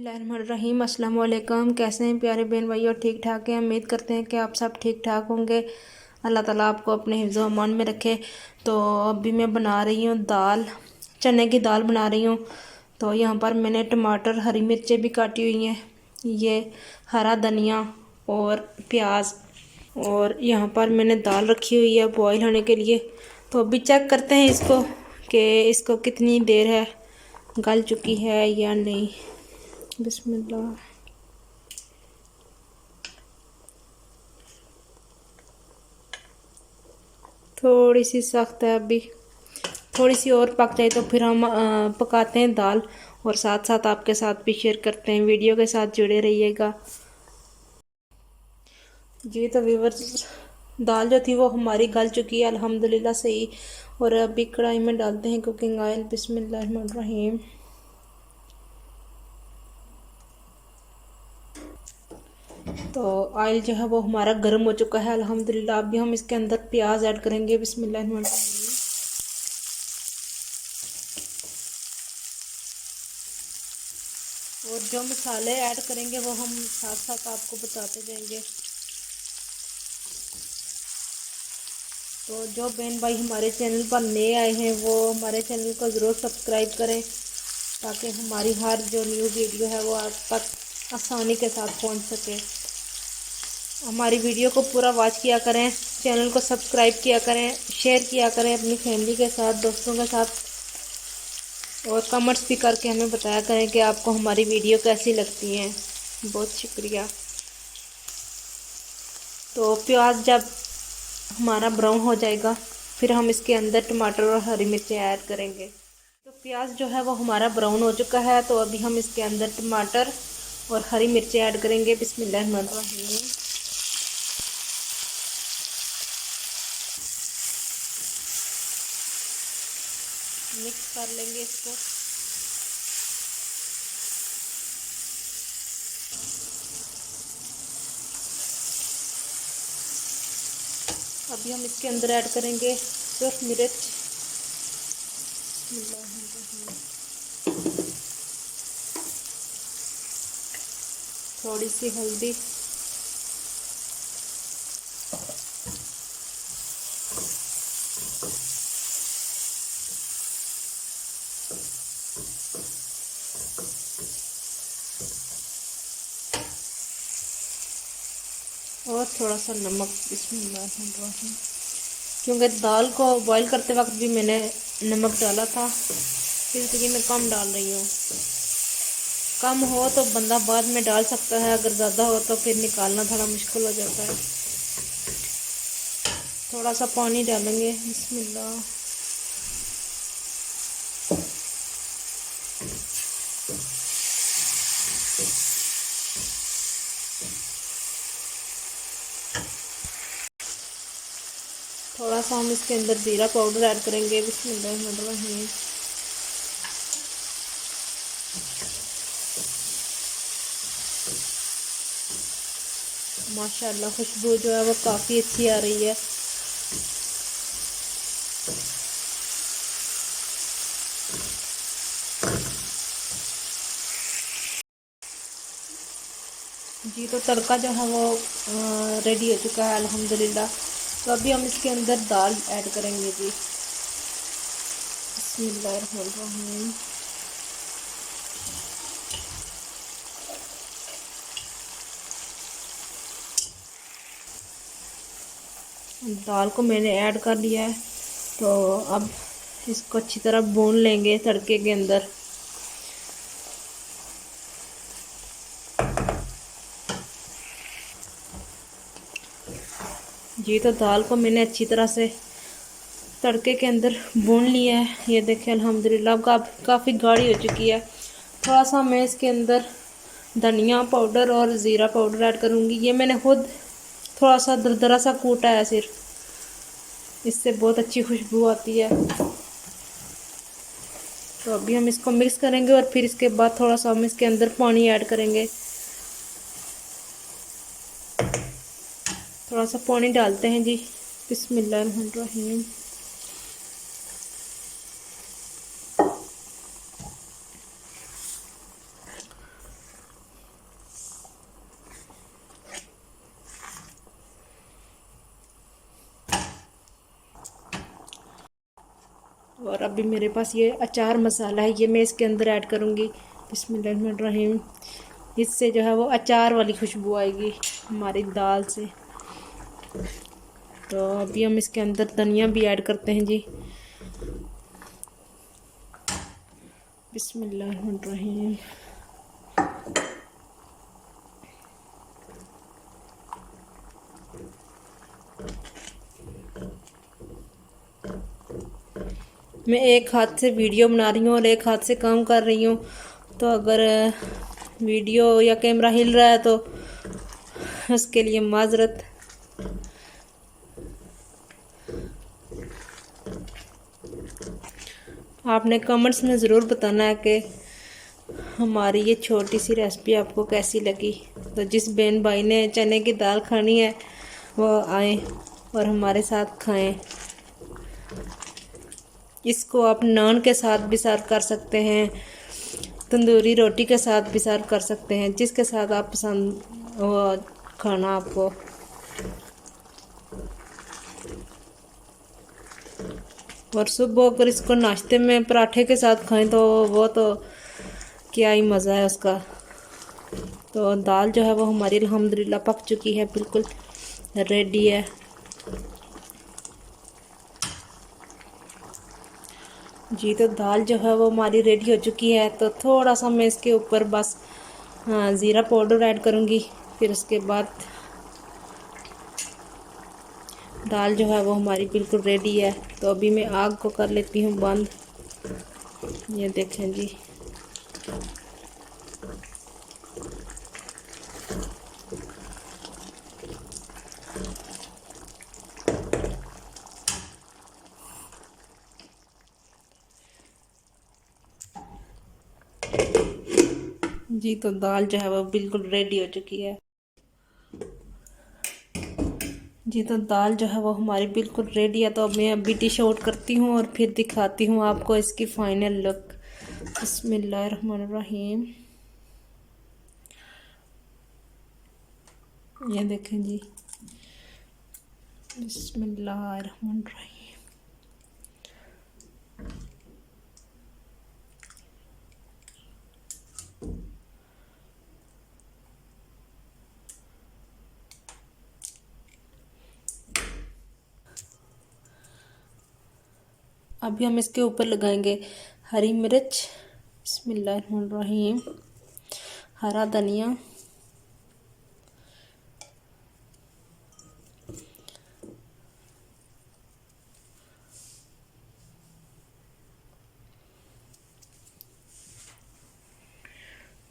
बिस्मिल्लाहिर्रहमानिर्रहीम। अस्सलाम वालेकुम। कैसे हैं प्यारे बहन भाइयों? ठीक ठाक हैं। उम्मीद करते हैं कि आप सब ठीक ठाक होंगे। अल्लाह ताला आपको अपने हिफ्ज़ व अमान में रखे। तो अभी मैं बना रही हूँ दाल, चने की दाल बना रही हूँ। तो यहाँ पर मैंने टमाटर, हरी मिर्चें भी काटी हुई हैं, ये हरा धनिया और प्याज, और यहाँ पर मैंने दाल रखी हुई है बॉईल होने के लिए। तो अभी चेक करते हैं इसको कि इसको कितनी देर है, गल चुकी है या नहीं। बिस्मिल्लाह। थोड़ी सी सख्त है अभी, थोड़ी सी और पक जाए तो फिर हम पकाते हैं दाल, और साथ साथ आपके साथ भी शेयर करते हैं। वीडियो के साथ जुड़े रहिएगा जी। तो व्यूअर्स, दाल जो थी वो हमारी गल चुकी है अल्हम्दुलिल्लाह सही। और अभी कढ़ाई में डालते हैं कुकिंग ऑयल। बिस्मिल्लाहिर्रहमानिर्रहीम। तो ऑयल जो है वो हमारा गर्म हो चुका है अल्हम्दुलिल्लाह। अभी हम इसके अंदर प्याज ऐड करेंगे। बिस्मिल्लाहिर्रहमानिर्रहीम। और जो मसाले ऐड करेंगे वो हम साथ साथ आपको बताते जाएंगे। तो जो बहन भाई हमारे चैनल पर नए आए हैं वो हमारे चैनल को ज़रूर सब्सक्राइब करें, ताकि हमारी हर जो न्यू वीडियो है वो आप तक आसानी के साथ पहुंच सके। हमारी वीडियो को पूरा वॉच किया करें, चैनल को सब्सक्राइब किया करें, शेयर किया करें अपनी फैमिली के साथ, दोस्तों के साथ, और कमेंट्स भी करके हमें बताया करें कि आपको हमारी वीडियो कैसी लगती हैं। बहुत शुक्रिया। तो प्याज जब हमारा ब्राउन हो जाएगा फिर हम इसके अंदर टमाटर और हरी मिर्चें ऐड करेंगे। तो प्याज जो है वो हमारा ब्राउन हो चुका है। तो अभी हम इसके अंदर टमाटर और हरी मिर्चें ऐड करेंगे। बिस्मिल्लाहिर्रहमानिर्रहीम। मिक्स कर लेंगे इसको। अभी हम इसके अंदर ऐड करेंगे सिर्फ मिर्च, थोड़ी सी हल्दी, और थोड़ा सा नमक। बिस्मिल्लाहिर्रहमानिर्रहीम। क्योंकि दाल को बॉईल करते वक्त भी मैंने नमक डाला था, इसलिए मैं कम डाल रही हूँ। कम हो तो बंदा बाद में डाल सकता है, अगर ज़्यादा हो तो फिर निकालना थोड़ा मुश्किल हो जाता है। थोड़ा सा पानी डालेंगे। बिस्मिल्लाह। थोड़ा सा हम इसके अंदर जीरा पाउडर ऐड करेंगे। बिस्मिल्लाहिर्रहमानिर्रहीम। माशाल्लाह खुशबू जो है वो काफ़ी अच्छी आ रही है। जी, तो तड़का जो है वो रेडी हो चुका है अल्हम्दुलिल्लाह। तो अभी हम इसके अंदर दाल ऐड करेंगे जी। बिस्मिल्लाहिर्रहमानिर्रहीम। दाल को मैंने ऐड कर लिया है। तो अब इसको अच्छी तरह भून लेंगे तड़के के अंदर। जी, तो दाल को मैंने अच्छी तरह से तड़के के अंदर भून लिया है। ये देखें अल्हम्दुलिल्लाह काफ़ी गाढ़ी हो चुकी है। थोड़ा सा मैं इसके अंदर धनिया पाउडर और ज़ीरा पाउडर ऐड करूँगी। ये मैंने खुद थोड़ा सा दरदरा सा कूटा है सिर्फ, इससे बहुत अच्छी खुशबू आती है। तो अभी हम इसको मिक्स करेंगे और फिर इसके बाद थोड़ा सा हम इसके अंदर पानी ऐड करेंगे। थोड़ा सा पानी डालते हैं जी। बिस्मिल्लाहिर्रहमानिर्रहीम। और अभी मेरे पास ये अचार मसाला है, ये मैं इसके अंदर ऐड करूँगी। बिस्मिल्लाहिर्रहमानिर्रहीम। इससे जो है वो अचार वाली खुशबू आएगी हमारी दाल से। तो अभी हम इसके अंदर धनिया भी ऐड करते हैं जी। बिस्मिल्लाहिर्रहमानिर्रहीम। मैं एक हाथ से वीडियो बना रही हूँ और एक हाथ से काम कर रही हूँ, तो अगर वीडियो या कैमरा हिल रहा है तो उसके लिए माजरत। आपने कमेंट्स में ज़रूर बताना है कि हमारी ये छोटी सी रेसिपी आपको कैसी लगी। तो जिस बहन भाई ने चने की दाल खानी है वो आए और हमारे साथ खाएं। इसको आप नान के साथ भी सर्व कर सकते हैं, तंदूरी रोटी के साथ भी सर्व कर सकते हैं, जिसके साथ आप पसंद वो खाना आपको। और सुबह अगर इसको नाश्ते में पराठे के साथ खाएं तो वो तो क्या ही मज़ा है उसका। तो दाल जो है वो हमारी अल्हम्दुलिल्लाह पक चुकी है, बिल्कुल रेडी है। जी तो दाल जो है वो हमारी रेडी हो चुकी है। तो थोड़ा सा मैं इसके ऊपर बस ज़ीरा पाउडर ऐड करूँगी। फिर उसके बाद दाल जो है वो हमारी बिल्कुल रेडी है। तो अभी मैं आग को कर लेती हूँ बंद। ये देखें जी। जी तो दाल जो है वो बिल्कुल रेडी हो चुकी है। जी तो दाल जो है वो हमारी बिल्कुल रेडी है। तो अब मैं अभी डिश आउट करती हूँ और फिर दिखाती हूँ आपको इसकी फाइनल लुक। बिस्मिल्लाहिर्रहमानिर्रहीम। ये देखें जी। बिस्मिल्लाहिर्रहमानिर्रहीम। अभी हम इसके ऊपर लगाएंगे हरी मिर्च। बिस्मिल्लाहिर्रहमानिर्रहीम। हरा धनिया,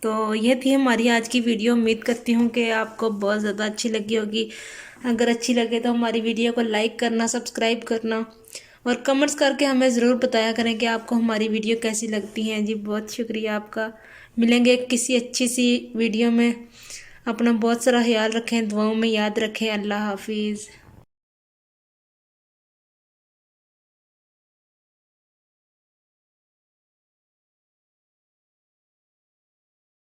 तो ये थी हमारी आज की वीडियो। उम्मीद करती हूँ कि आपको बहुत ज़्यादा अच्छी लगी होगी। अगर अच्छी लगे तो हमारी वीडियो को लाइक करना, सब्सक्राइब करना और कमेंट्स करके हमें ज़रूर बताया करें कि आपको हमारी वीडियो कैसी लगती हैं। जी बहुत शुक्रिया आपका। मिलेंगे किसी अच्छी सी वीडियो में। अपना बहुत सारा ख्याल रखें, दुआओं में याद रखें। अल्लाह हाफिज़।